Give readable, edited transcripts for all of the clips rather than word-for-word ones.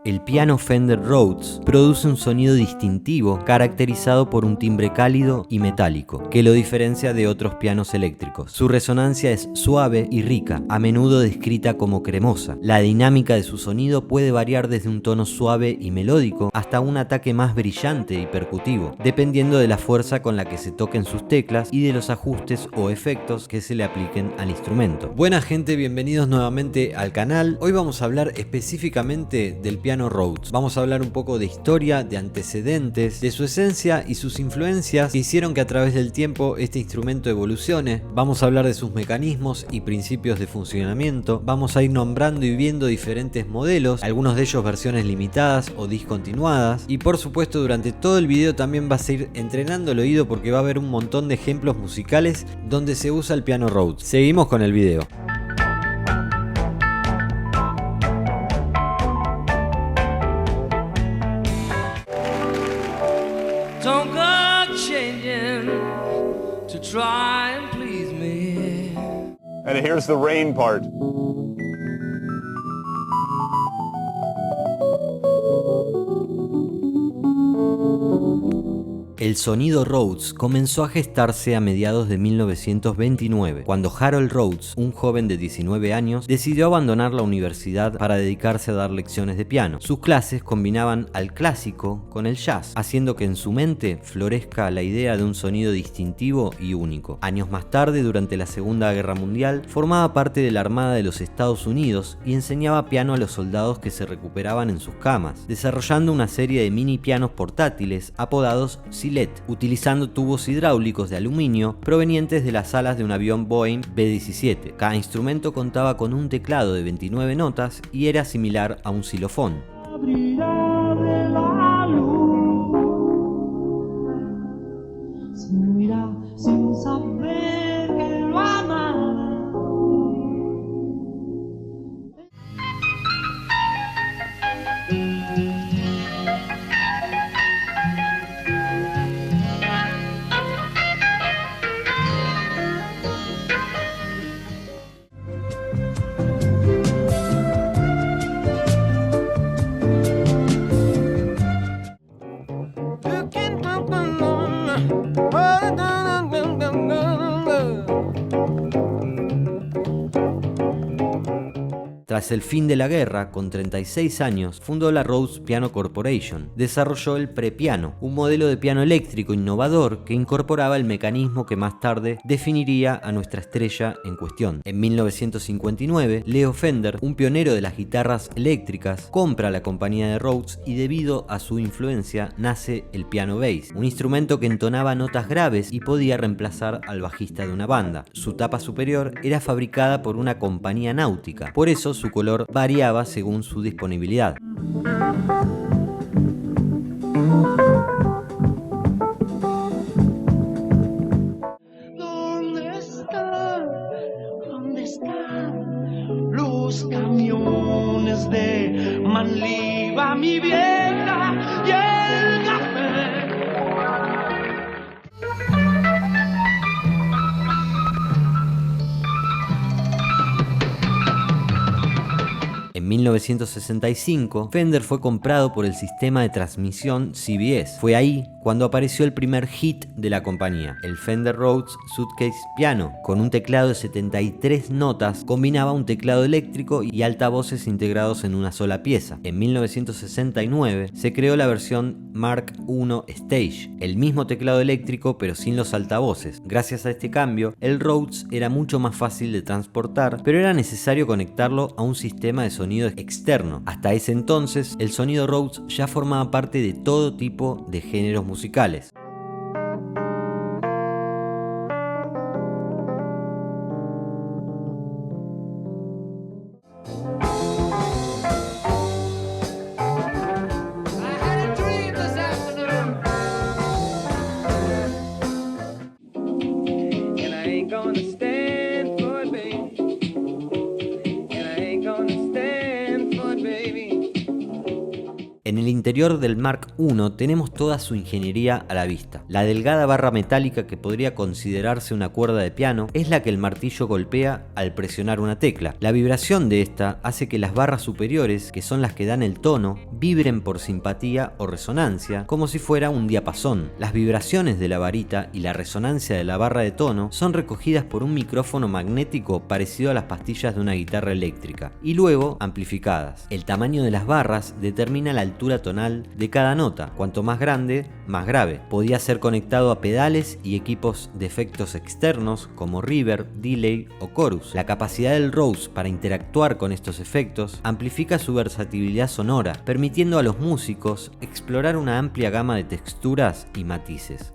El piano Fender Rhodes produce un sonido distintivo caracterizado por un timbre cálido y metálico, que lo diferencia de otros pianos eléctricos. Su resonancia es suave y rica, a menudo descrita como cremosa. La dinámica de su sonido puede variar desde un tono suave y melódico hasta un ataque más brillante y percutivo, dependiendo de la fuerza con la que se toquen sus teclas y de los ajustes o efectos que se le apliquen al instrumento. Buena gente, bienvenidos nuevamente al canal. Hoy vamos a hablar específicamente del piano Rhodes. Vamos a hablar un poco de historia, de antecedentes, de su esencia y sus influencias que hicieron que a través del tiempo este instrumento evolucione. Vamos a hablar de sus mecanismos y principios de funcionamiento. Vamos a ir nombrando y viendo diferentes modelos, algunos de ellos versiones limitadas o discontinuadas. Y por supuesto durante todo el video también vas a ir entrenando el oído porque va a haber un montón de ejemplos musicales donde se usa el piano Rhodes. Seguimos con el video. Don't go changing to try and please me. And here's the rain part. El sonido Rhodes comenzó a gestarse a mediados de 1929, cuando Harold Rhodes, un joven de 19 años, decidió abandonar la universidad para dedicarse a dar lecciones de piano. Sus clases combinaban al clásico con el jazz, haciendo que en su mente florezca la idea de un sonido distintivo y único. Años más tarde, durante la Segunda Guerra Mundial, formaba parte de la Armada de los Estados Unidos y enseñaba piano a los soldados que se recuperaban en sus camas, desarrollando una serie de mini pianos portátiles apodados Silet, utilizando tubos hidráulicos de aluminio provenientes de las alas de un avión Boeing B-17. Cada instrumento contaba con un teclado de 29 notas y era similar a un xilofón. Tras el fin de la guerra, con 36 años, fundó la Rhodes Piano Corporation. Desarrolló el prepiano, un modelo de piano eléctrico innovador que incorporaba el mecanismo que más tarde definiría a nuestra estrella en cuestión. En 1959, Leo Fender, un pionero de las guitarras eléctricas, compra la compañía de Rhodes y debido a su influencia nace el piano bass, un instrumento que entonaba notas graves y podía reemplazar al bajista de una banda. Su tapa superior era fabricada por una compañía náutica, por eso su color variaba según su disponibilidad. ¿Dónde están los camiones de Manliva, mi vieja y el café? En 1965, Fender fue comprado por el sistema de transmisión CBS. Fue ahí cuando apareció el primer hit de la compañía, el Fender Rhodes Suitcase Piano. Con un teclado de 73 notas, combinaba un teclado eléctrico y altavoces integrados en una sola pieza. En 1969 se creó la versión Mark I Stage, el mismo teclado eléctrico pero sin los altavoces. Gracias a este cambio, el Rhodes era mucho más fácil de transportar, pero era necesario conectarlo a un sistema de sonido externo. Hasta ese entonces, el sonido Rhodes ya formaba parte de todo tipo de géneros musicales. En el interior del Mark I tenemos toda su ingeniería a la vista. La delgada barra metálica que podría considerarse una cuerda de piano es la que el martillo golpea al presionar una tecla. La vibración de esta hace que las barras superiores, que son las que dan el tono, vibren por simpatía o resonancia, como si fuera un diapasón. Las vibraciones de la varita y la resonancia de la barra de tono son recogidas por un micrófono magnético parecido a las pastillas de una guitarra eléctrica, y luego amplificadas. El tamaño de las barras determina la altura tonal de cada nota. Cuanto más grande, más grave. Podía ser conectado a pedales y equipos de efectos externos como reverb, delay o chorus. La capacidad del Rhodes para interactuar con estos efectos amplifica su versatilidad sonora, permitiendo a los músicos explorar una amplia gama de texturas y matices.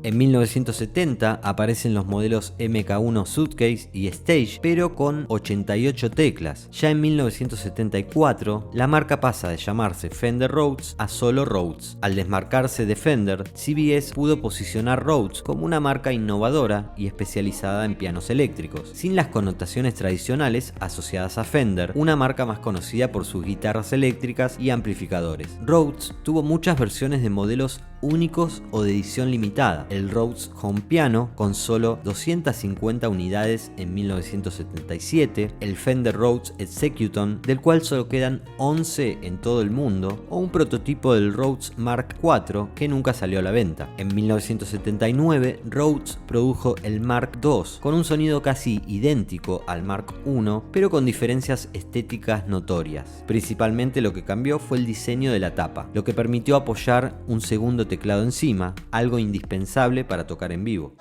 En 1970 aparecen los modelos MK1 Suitcase y Stage, pero con 88 teclas. Ya en 1974, la marca pasa de llamarse Fender Rhodes a solo Rhodes. Al desmarcarse de Fender, CBS pudo posicionar Rhodes como una marca innovadora y especializada en pianos eléctricos, sin las connotaciones tradicionales asociadas a Fender, una marca más conocida por sus guitarras eléctricas y amplificadores. Rhodes tuvo muchas versiones de modelos únicos o de edición limitada. El Rhodes Home Piano con solo 250 unidades en 1977, el Fender Rhodes Execution, del cual solo quedan 11 en todo el mundo, o un prototipo del Rhodes Mark IV que nunca salió a la venta. En 1979, Rhodes produjo el Mark II con un sonido casi idéntico al Mark I, pero con diferencias estéticas notorias. Principalmente lo que cambió fue el diseño de la tapa, lo que permitió apoyar un segundo teclado encima, algo indispensable para tocar en vivo.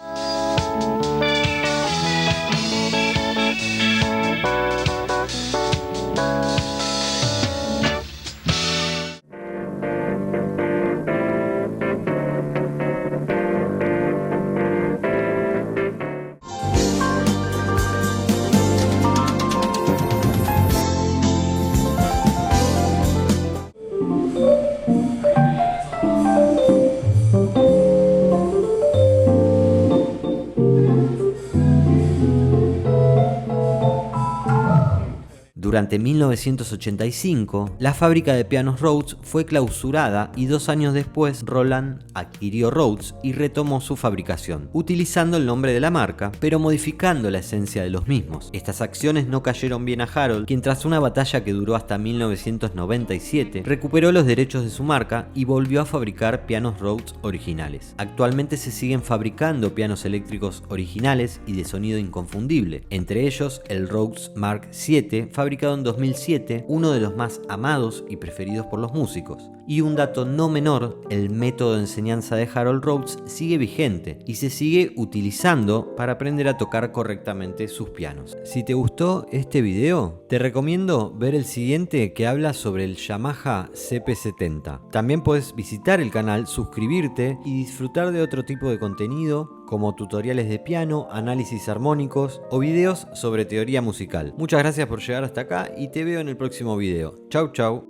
Durante 1985, la fábrica de pianos Rhodes fue clausurada y 2 años después Roland adquirió Rhodes y retomó su fabricación, utilizando el nombre de la marca, pero modificando la esencia de los mismos. Estas acciones no cayeron bien a Harold, quien tras una batalla que duró hasta 1997, recuperó los derechos de su marca y volvió a fabricar pianos Rhodes originales. Actualmente se siguen fabricando pianos eléctricos originales y de sonido inconfundible, entre ellos el Rhodes Mark VII, fabricado en 2007, uno de los más amados y preferidos por los músicos. Y un dato no menor, el método de enseñanza de Harold Rhodes sigue vigente y se sigue utilizando para aprender a tocar correctamente sus pianos. Si te gustó este video, te recomiendo ver el siguiente que habla sobre el Yamaha CP70. También puedes visitar el canal, suscribirte y disfrutar de otro tipo de contenido como tutoriales de piano, análisis armónicos o videos sobre teoría musical. Muchas gracias por llegar hasta acá y te veo en el próximo video. Chau chau.